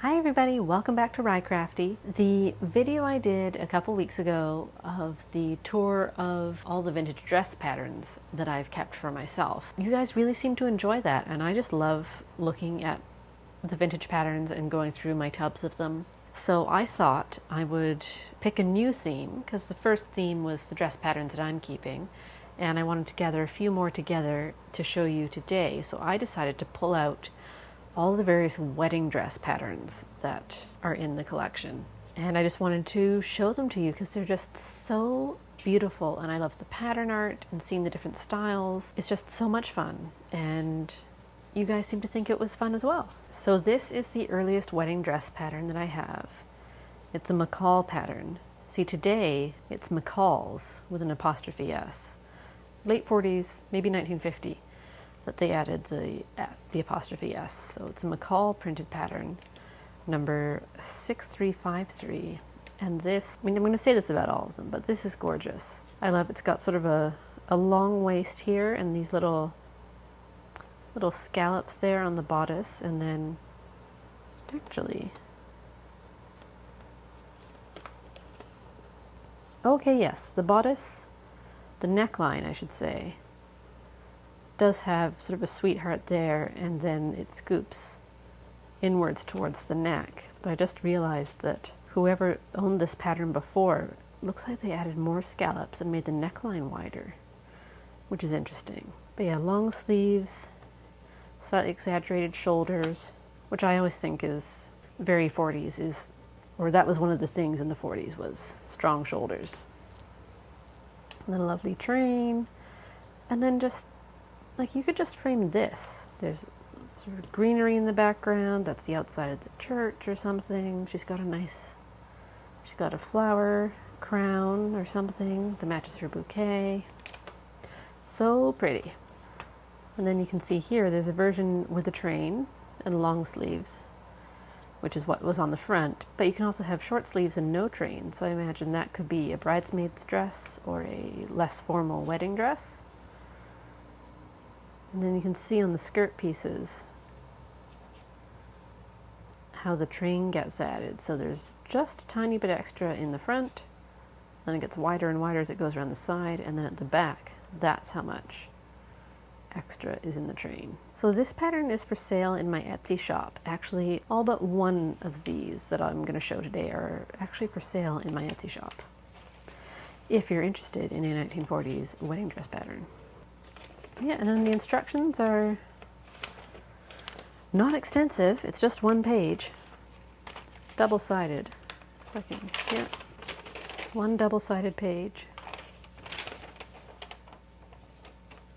Hi everybody, welcome back to Rycrafty. The video I did a couple weeks ago of the tour of all the vintage dress patterns that I've kept for myself. You guys really seem to enjoy that, and I just love looking at the vintage patterns and going through my tubs of them. So I thought I would pick a new theme, because the first theme was the dress patterns that I'm keeping, and I wanted to gather a few more together to show you today. So I decided to pull out all the various wedding dress patterns that are in the collection. And I just wanted to show them to you because they're just so beautiful, and I love the pattern art and seeing the different styles. It's just so much fun, and you guys seem to think it was fun as well. So this is the earliest wedding dress pattern that I have. It's a McCall pattern. See, today it's McCall's with an apostrophe S. Late 40s, maybe 1950. That they added the apostrophe S. So it's a McCall printed pattern, number 6353. And this, I'm going to say this about all of them, but this is gorgeous. I love it's got sort of a long waist here and these little scallops there on the bodice, and then actually, okay, yes, the bodice, the neckline, I should say, does have sort of a sweetheart there, and then it scoops inwards towards the neck. But I just realized that whoever owned this pattern before, looks like they added more scallops and made the neckline wider, which is interesting. But yeah, long sleeves, slightly exaggerated shoulders, which I always think is very 40s, or that was one of the things in the 40s, was strong shoulders. And then a lovely train, and then just like you could just frame this. There's sort of greenery in the background. That's the outside of the church or something. She's got a flower crown or something that matches her bouquet. So pretty. And then you can see here there's a version with a train and long sleeves, which is what was on the front. But you can also have short sleeves and no train. So I imagine that could be a bridesmaid's dress or a less formal wedding dress. And then you can see on the skirt pieces how the train gets added. So there's just a tiny bit extra in the front, then it gets wider and wider as it goes around the side, and then at the back, that's how much extra is in the train. So this pattern is for sale in my Etsy shop. Actually, all but one of these that I'm going to show today are actually for sale in my Etsy shop, if you're interested in a 1940s wedding dress pattern. Yeah, and then the instructions are not extensive. It's just one page, double-sided. Yeah, one double-sided page.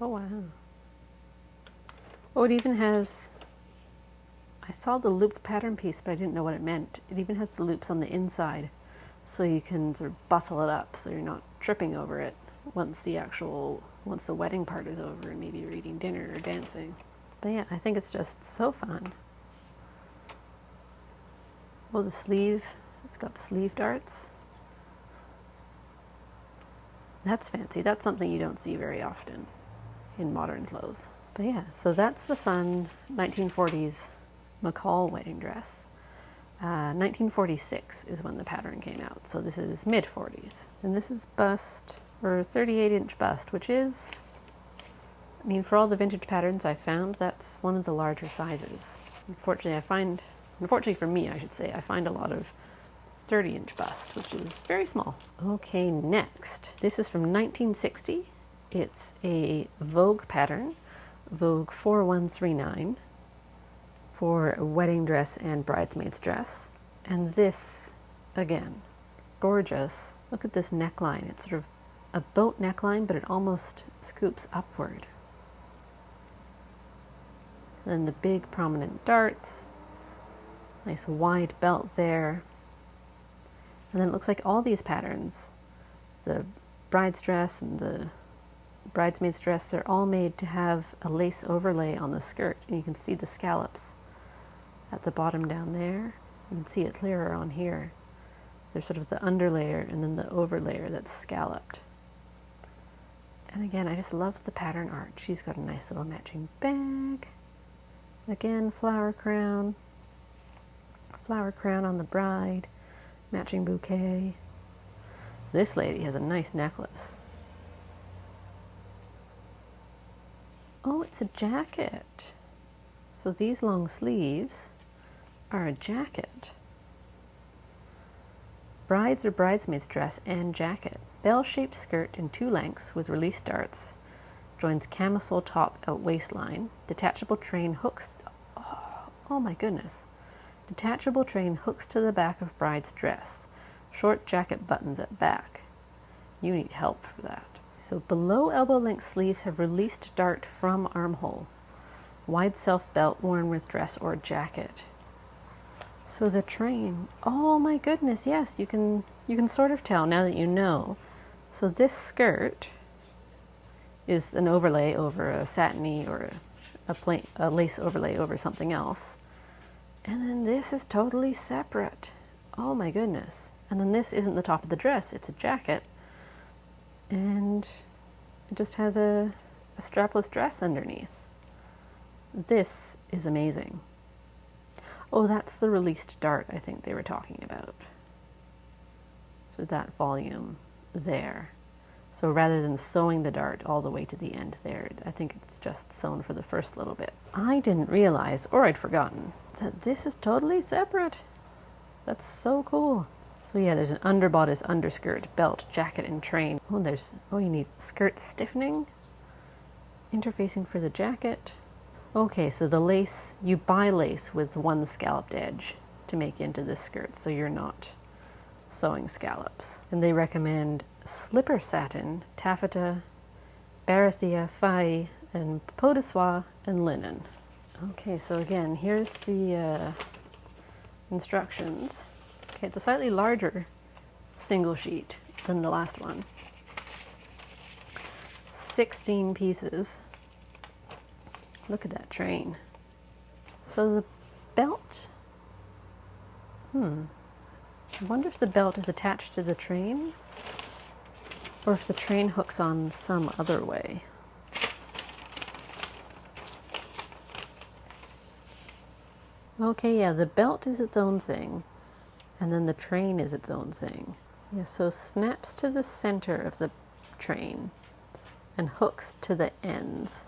Oh wow! Oh, it even has. I saw the loop pattern piece, but I didn't know what it meant. It even has the loops on the inside, so you can sort of bustle it up, so you're not tripping over it once the wedding part is over and maybe you're eating dinner or dancing. But yeah, I think it's just so fun. Oh, the sleeve, it's got sleeve darts. That's fancy. That's something you don't see very often in modern clothes. But yeah, so that's the fun 1940s McCall wedding dress. 1946 is when the pattern came out, so this is mid-40s. And this is bust, or 38-inch bust, which is, I mean, for all the vintage patterns I found, that's one of the larger sizes. Unfortunately for me, I should say, I find a lot of 30-inch bust, which is very small. Okay, next. This is from 1960. It's a Vogue pattern, Vogue 4139, for a wedding dress and bridesmaid's dress. And this, again, gorgeous. Look at this neckline. It's sort of a boat neckline, but it almost scoops upward. And then the big prominent darts, nice wide belt there. And then it looks like all these patterns, the bride's dress and the bridesmaid's dress, they're all made to have a lace overlay on the skirt. And you can see the scallops at the bottom down there. You can see it clearer on here. There's sort of the underlayer and then the overlayer that's scalloped. And again, I just love the pattern art. She's got a nice little matching bag. Again, flower crown, Flower crown on the bride, matching bouquet. This lady has a nice necklace. Oh, it's a jacket. So these long sleeves are a jacket. Bride's or bridesmaid's dress and jacket. Bell-shaped skirt in 2 lengths with release darts. Joins camisole top at waistline. Detachable train hooks. Oh my goodness. Detachable train hooks to the back of bride's dress. Short jacket buttons at back. You need help for that. So below elbow length sleeves have released dart from armhole. Wide self belt worn with dress or jacket. So the train, oh my goodness, yes, you can sort of tell now that you know. So this skirt is an overlay over a satiny or a lace overlay over something else. And then this is totally separate. Oh my goodness. And then this isn't the top of the dress, it's a jacket. And it just has a strapless dress underneath. This is amazing. Oh, that's the released dart I think they were talking about. So that volume there. So rather than sewing the dart all the way to the end there, I think it's just sewn for the first little bit. I didn't realize, or I'd forgotten, that this is totally separate. That's so cool. So yeah, there's an underbodice, underskirt, belt, jacket, and train. Oh, you need skirt stiffening, interfacing for the jacket. Okay, so the lace, you buy lace with one scalloped edge to make into this skirt, so you're not sewing scallops. And they recommend slipper satin, taffeta, barathea, faille, and peau de soie, and linen. Okay, so again, here's the instructions. Okay, it's a slightly larger single sheet than the last one. 16 pieces. Look at that train. So the belt, I wonder if the belt is attached to the train or if the train hooks on some other way. Okay, yeah, the belt is its own thing. And then the train is its own thing. Yeah, so snaps to the center of the train and hooks to the ends.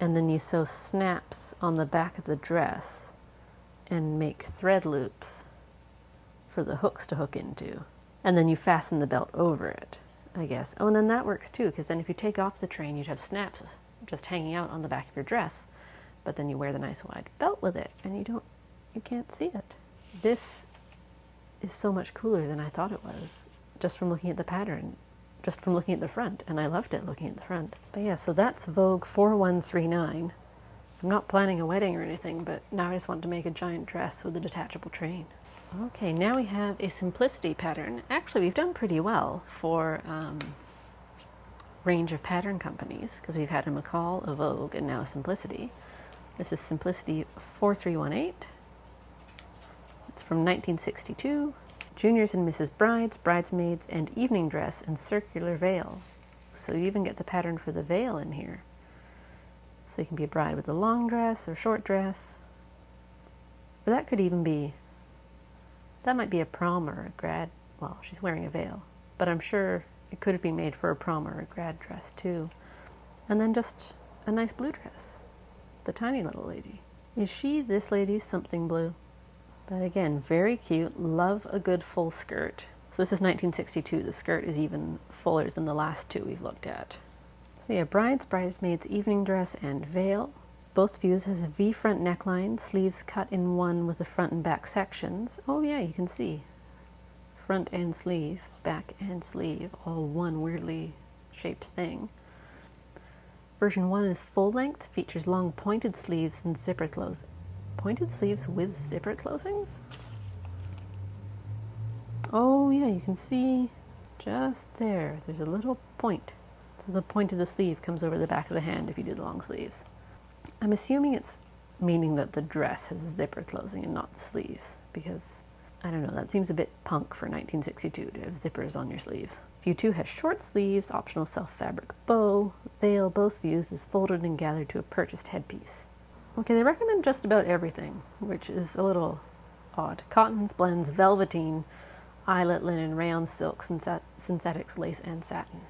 And then you sew snaps on the back of the dress and make thread loops for the hooks to hook into. And then you fasten the belt over it, I guess. Oh, and then that works too, because then if you take off the train, you'd have snaps just hanging out on the back of your dress. But then you wear the nice wide belt with it and you can't see it. This is so much cooler than I thought it was, just from looking at the pattern, just from looking at the front, and I loved it looking at the front. But yeah, so that's Vogue 4139. I'm not planning a wedding or anything, but now I just want to make a giant dress with a detachable train. Okay, now we have a simplicity pattern. Actually, we've done pretty well for range of pattern companies, because we've had a McCall, a Vogue, and now a Simplicity. This is Simplicity 4318. It's from 1962. Juniors and Mrs. Brides, bridesmaids, and evening dress and circular veil. So you even get the pattern for the veil in here. So you can be a bride with a long dress or short dress. Or that could even be, that might be a prom or a grad, well, she's wearing a veil, but I'm sure it could have been made for a prom or a grad dress too. And then just a nice blue dress. The tiny little lady. Is she, this lady, something blue? But again, very cute. Love a good full skirt. So this is 1962. The skirt is even fuller than the last two we've looked at. So yeah, brides, bridesmaids, evening dress, and veil. Both views has a V-front neckline, sleeves cut in one with the front and back sections. Oh yeah, you can see. Front and sleeve, back and sleeve, all one weirdly shaped thing. Version 1 is full length, features long pointed sleeves and zipper closing. Pointed sleeves with zipper closings? Oh yeah, you can see just there. There's a little point. So the point of the sleeve comes over the back of the hand if you do the long sleeves. I'm assuming it's meaning that the dress has a zipper closing and not the sleeves, because, I don't know, that seems a bit punk for 1962 to have zippers on your sleeves. View 2 has short sleeves, optional self-fabric bow, veil. Both views is folded and gathered to a purchased headpiece. Okay, they recommend just about everything, which is a little odd. Cottons, blends, velveteen, eyelet, linen, rayon, silk, synthetics, lace, and satin.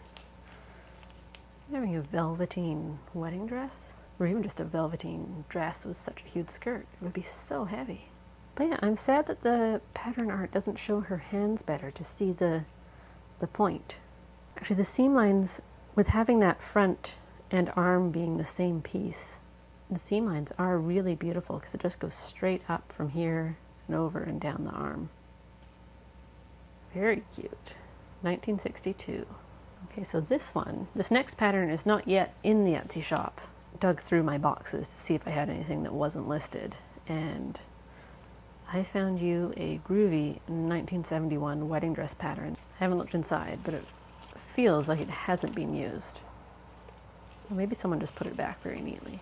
Having a velveteen wedding dress, or even just a velveteen dress with such a huge skirt, it would be so heavy. But yeah, I'm sad that the pattern art doesn't show her hands better to see the point. Actually, the seam lines, with having that front and arm being the same piece, the seam lines are really beautiful because it just goes straight up from here and over and down the arm. Very cute. 1962. Okay, so this next pattern is not yet in the Etsy shop. Dug through my boxes to see if I had anything that wasn't listed, and I found you a groovy 1971 wedding dress pattern. I haven't looked inside, but it feels like it hasn't been used. Or maybe someone just put it back very neatly.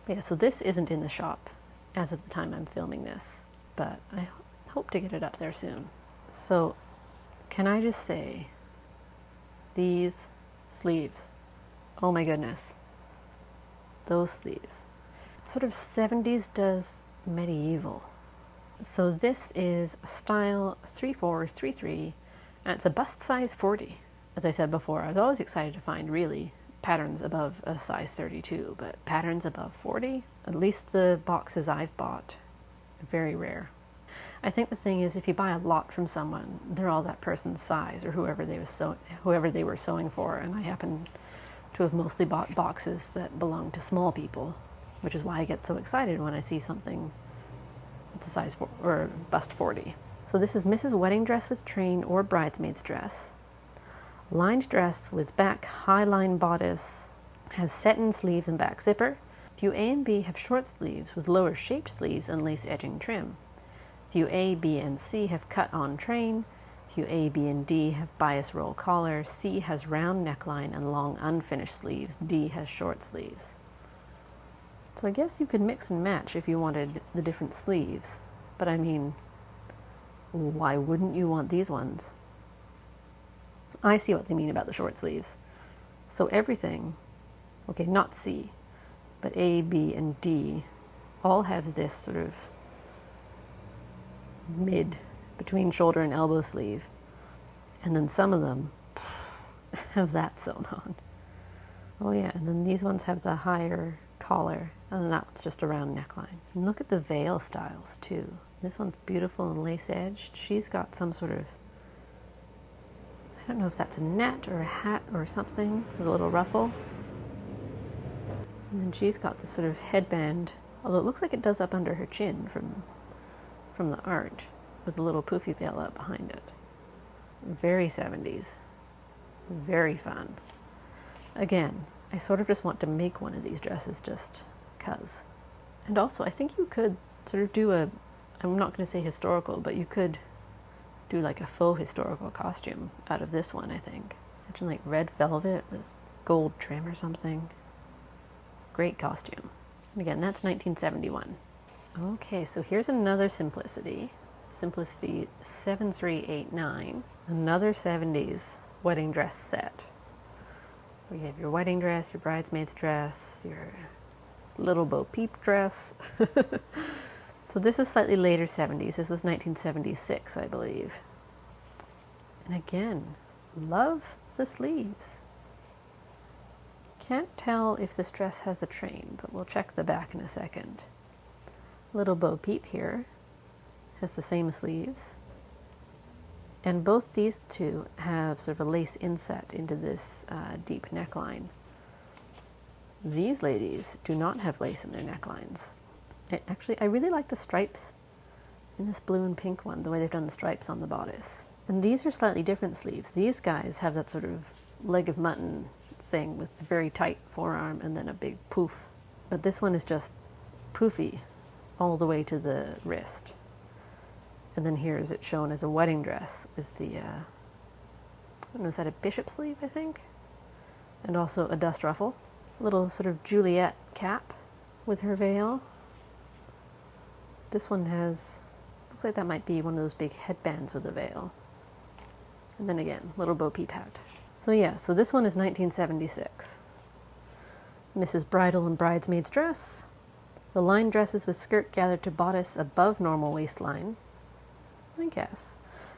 But yeah, so this isn't in the shop as of the time I'm filming this, but I hope to get it up there soon. So can I just say, these sleeves, oh my goodness, those sleeves. Sort of 70s does medieval. So this is a style 3433, and it's a bust size 40. As I said before, I was always excited to find really patterns above a size 32, but patterns above 40, at least the boxes I've bought, very rare. I think the thing is, if you buy a lot from someone, they're all that person's size, or whoever they were sewing for, and I happen to have mostly bought boxes that belong to small people, which is why I get so excited when I see something that's a size or bust 40. So this is Mrs. Wedding Dress with Train or Bridesmaid's Dress. Lined dress with back high line bodice, has satin sleeves and back zipper. View A and B have short sleeves with lower shaped sleeves and lace edging trim. View A, B, and C have cut on train. View A, B, and D have bias roll collar. C has round neckline and long unfinished sleeves. D has short sleeves. So I guess you could mix and match if you wanted the different sleeves, but I mean, why wouldn't you want these ones? I see what they mean about the short sleeves. So everything, okay, not C, but A, B, and D all have this sort of mid between shoulder and elbow sleeve, and then some of them have that sewn on. Oh yeah, and then these ones have the higher collar, and then that one's just a round neckline. And look at the veil styles too. This one's beautiful and lace edged. She's got some sort of, I don't know if that's a net or a hat or something with a little ruffle. And then she's got this sort of headband, although it looks like it does up under her chin from the art, with a little poofy veil up behind it. Very 70s. Very fun. Again, I sort of just want to make one of these dresses just 'cause. And also, I think you could sort of do a, I'm not going to say historical, but you could do like a faux historical costume out of this one, I think. Imagine like red velvet with gold trim or something. Great costume. And again, that's 1971. Okay, so here's another Simplicity. Simplicity 7389. Another 70s wedding dress set. We have your wedding dress, your bridesmaid's dress, your little Bo Peep dress. So this is slightly later 70s. This was 1976, I believe. And again, love the sleeves. Can't tell if this dress has a train, but we'll check the back in a second. Little Bo Peep here has the same sleeves. And both these two have sort of a lace inset into this deep neckline. These ladies do not have lace in their necklines. Actually, I really like the stripes in this blue and pink one, the way they've done the stripes on the bodice. And these are slightly different sleeves. These guys have that sort of leg of mutton thing with very tight forearm and then a big poof. But this one is just poofy all the way to the wrist. And then here is it shown as a wedding dress with the, I don't know, is that a bishop sleeve, I think? And also a dust ruffle. A little sort of Juliet cap with her veil. This one has, looks like that might be one of those big headbands with a veil. And then again, little Bo Peep hat. So yeah, so this one is 1976. Mrs. Bridal and Bridesmaid's Dress. The line dresses with skirt gathered to bodice above normal waistline, I guess,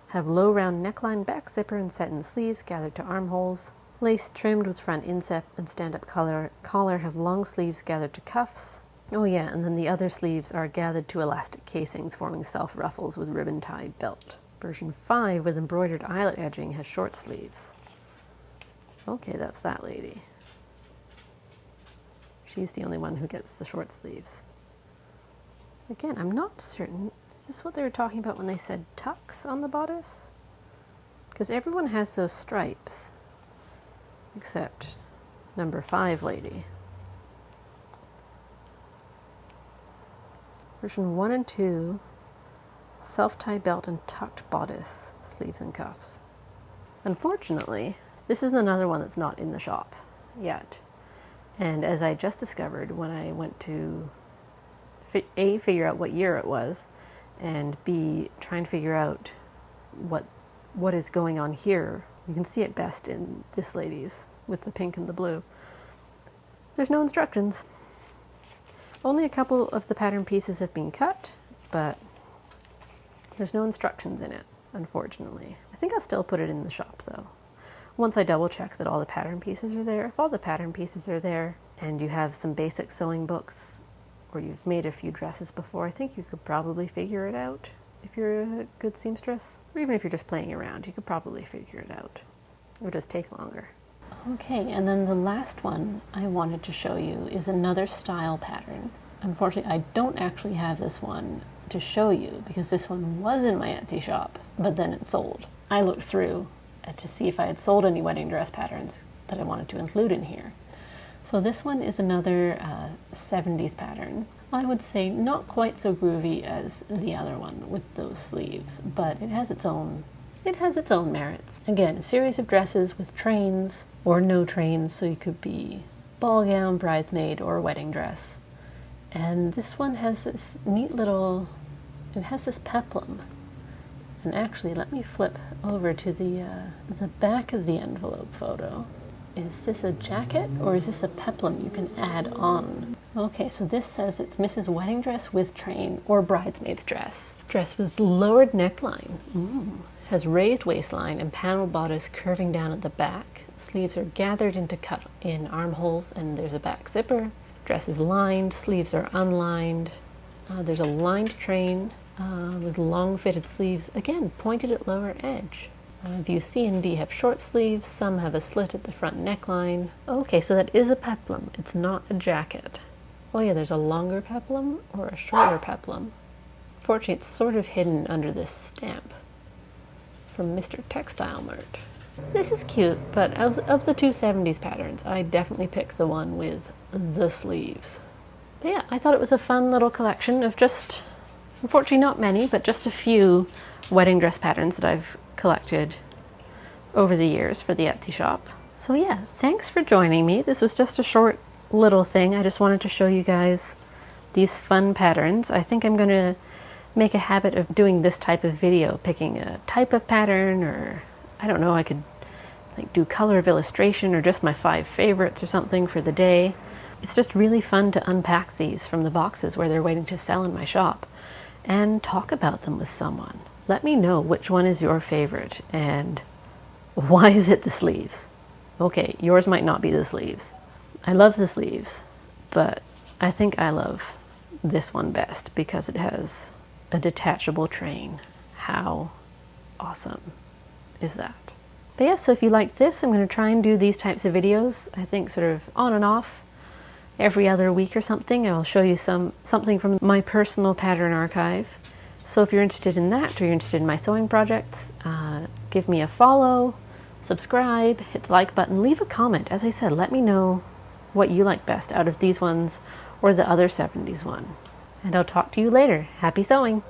have low round neckline, back zipper, and satin sleeves gathered to armholes. Lace trimmed with front inset and stand-up collar have long sleeves gathered to cuffs. Oh yeah, and then the other sleeves are gathered to elastic casings forming self-ruffles with ribbon tie belt. Version 5 with embroidered eyelet edging has short sleeves. Okay, that's that lady. She's the only one who gets the short sleeves. Again, I'm not certain. Is this what they were talking about when they said tucks on the bodice? Because everyone has those stripes, except number 5 lady. Version 1 and 2, self-tie belt and tucked bodice, sleeves and cuffs. Unfortunately, this is another one that's not in the shop yet. And as I just discovered when I went to A, figure out what year it was, and B, try and figure out what is going on here. You can see it best in this lady's with the pink and the blue. There's no instructions. Only a couple of the pattern pieces have been cut, but there's no instructions in it, unfortunately. I think I'll still put it in the shop though. Once I double check that all the pattern pieces are there. If all the pattern pieces are there and you have some basic sewing books or you've made a few dresses before, I think you could probably figure it out if you're a good seamstress. Or even if you're just playing around, you could probably figure it out. It would just take longer. Okay, and then the last one I wanted to show you is another style pattern. Unfortunately, I don't actually have this one to show you because this one was in my Etsy shop, but then it sold. I looked through to see if I had sold any wedding dress patterns that I wanted to include in here. So this one is another 70s pattern. I would say not quite so groovy as the other one with those sleeves, but it has its own merits. Again, a series of dresses with trains or no trains, so you could be ball gown, bridesmaid, or wedding dress. And this one has this neat little, it has this peplum. And actually, let me flip over to the back of the envelope photo. Is this a jacket or is this a peplum you can add on? Okay, so this says it's Mrs. Wedding Dress with train or bridesmaid's dress. Dress with lowered neckline. Has raised waistline and panel bodice curving down at the back. Sleeves are gathered into cut in armholes and there's a back zipper. Dress is lined, sleeves are unlined. There's a lined train with long fitted sleeves, again pointed at lower edge. View C and D have short sleeves, some have a slit at the front neckline. Okay, so that is a peplum, it's not a jacket. Oh yeah, there's a longer peplum or a shorter peplum. Fortunately, it's sort of hidden under this stamp from Mr. Textile Mart. This is cute, but of the two 70s patterns, I definitely picked the one with the sleeves. But yeah, I thought it was a fun little collection of just, unfortunately not many, but just a few wedding dress patterns that I've collected over the years for the Etsy shop. So yeah, thanks for joining me. This was just a short little thing. I just wanted to show you guys these fun patterns. I think I'm going to make a habit of doing this type of video, picking a type of pattern, or I don't know, I could like do color of illustration or just my 5 favorites or something for the day. It's just really fun to unpack these from the boxes where they're waiting to sell in my shop and talk about them with someone. Let me know which one is your favorite and why is it the sleeves? Okay, yours might not be the sleeves. I love the sleeves, but I think I love this one best because it has a detachable train. How awesome is that? But yeah, so if you like this, I'm going to try and do these types of videos, I think sort of on and off every other week or something. I'll show you something from my personal pattern archive. So if you're interested in that, or you're interested in my sewing projects, give me a follow, subscribe, hit the like button, leave a comment. As I said, let me know what you like best out of these ones or the other 70s one. And I'll talk to you later. Happy sewing!